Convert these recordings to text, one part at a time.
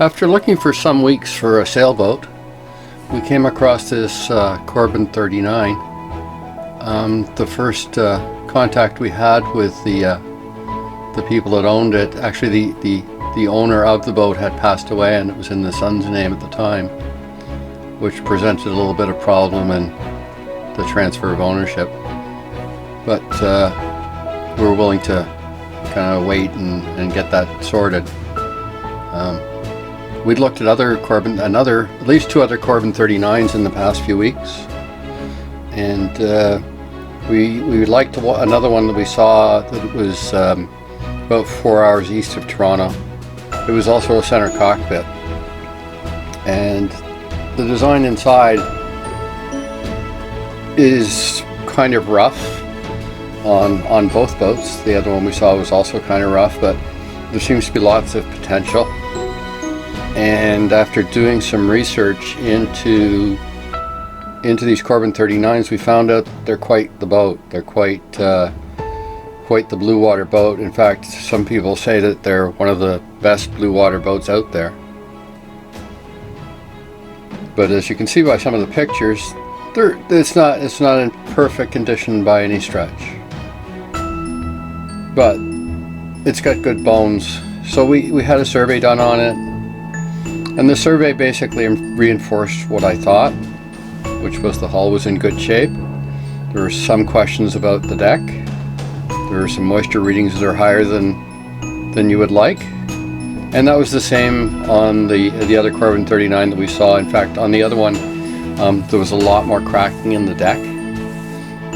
After looking for some weeks for a sailboat, we came across this Corbin 39. The first contact we had with the people that owned it, actually the owner of the boat had passed away, and it was in the son's name at the time, which presented a little bit of problem in the transfer of ownership. But we were willing to kind of wait and get that sorted. We'd looked at at least two other Corbin 39s in the past few weeks, and we liked another one that we saw that was about 4 hours east of Toronto. It was also a center cockpit, and the design inside is kind of rough on both boats. The other one we saw was also kind of rough, but there seems to be lots of potential. And after doing some research into these Corbin 39s, we found out they're quite the boat. They're quite the blue water boat. In fact, some people say that they're one of the best blue water boats out there. But as you can see by some of the pictures, it's not in perfect condition by any stretch. But it's got good bones. So we had a survey done on it. And the survey basically reinforced what I thought, which was the hull was in good shape. There were some questions about the deck. There were some moisture readings that are higher than you would like. And that was the same on the other Corbin 39 that we saw. In fact, on the other one, there was a lot more cracking in the deck.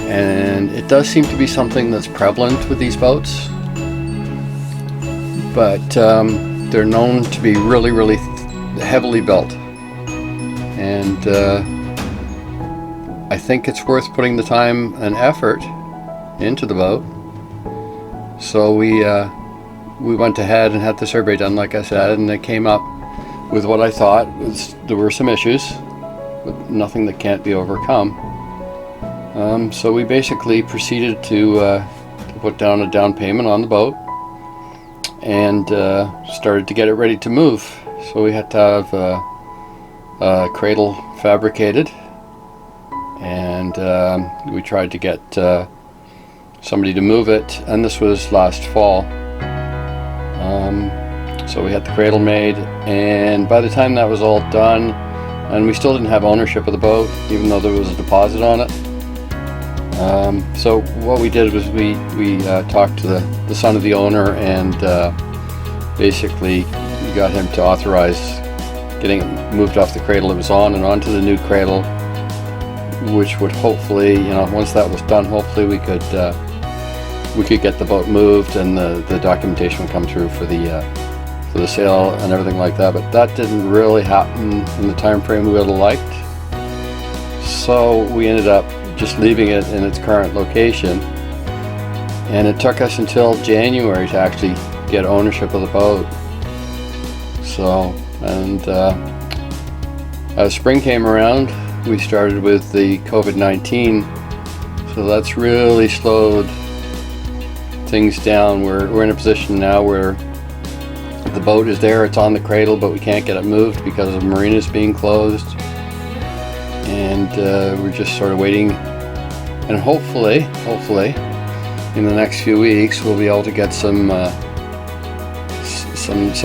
And it does seem to be something that's prevalent with these boats. But they're known to be really, really heavily built, and I think it's worth putting the time and effort into the boat. So we went ahead and had the survey done, like I said, and it came up with what I thought there were some issues, but nothing that can't be overcome. So we basically proceeded to put down a down payment on the boat and started to get it ready to move. So we had to have a cradle fabricated, and we tried to get somebody to move it, and this was last fall. So we had the cradle made, and by the time that was all done, and we still didn't have ownership of the boat, even though there was a deposit on it. So what we did was we talked to the son of the owner, and basically we got him to authorize getting it moved off the cradle it was on and onto the new cradle, which would hopefully, once that was done, hopefully we could get the boat moved, and the documentation would come through for the sale and everything like that. But that didn't really happen in the time frame we would have liked. So we ended up just leaving it in its current location, and it took us until January to actually get ownership of the boat. So, and as spring came around, we started with the COVID-19, so that's really slowed things down. We're in a position now where the boat is there, it's on the cradle, but we can't get it moved because of marinas being closed, and we're just sort of waiting, and hopefully in the next few weeks we'll be able to get some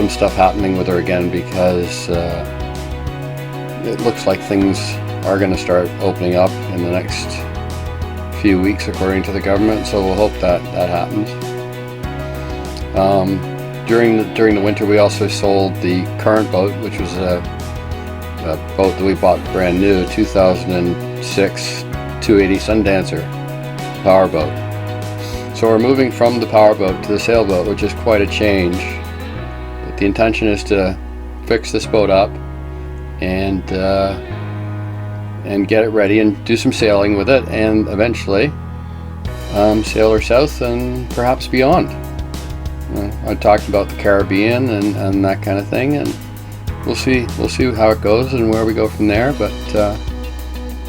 stuff happening with her again, because it looks like things are going to start opening up in the next few weeks according to the government, so we'll hope that happens. During the winter we also sold the current boat, which was a boat that we bought brand new, a 2006 280 Sundancer powerboat. So we're moving from the powerboat to the sailboat, which is quite a change. But the intention is to fix this boat up and get it ready and do some sailing with it, and eventually sail her south and perhaps beyond. I talked about the Caribbean and that kind of thing, and we'll see how it goes and where we go from there. But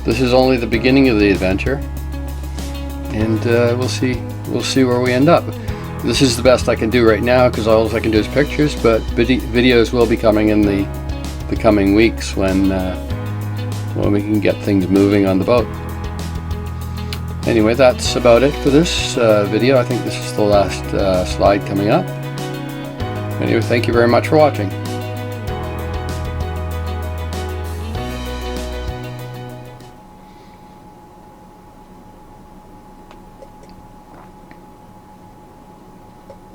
this is only the beginning of the adventure, and we'll see where we end up. this is the best I can do right now because all I can do is pictures, but videos will be coming in the coming weeks when we can get things moving on the boat. Anyway, that's about it for this video. I think this is the last slide coming up. Anyway, thank you very much for watching.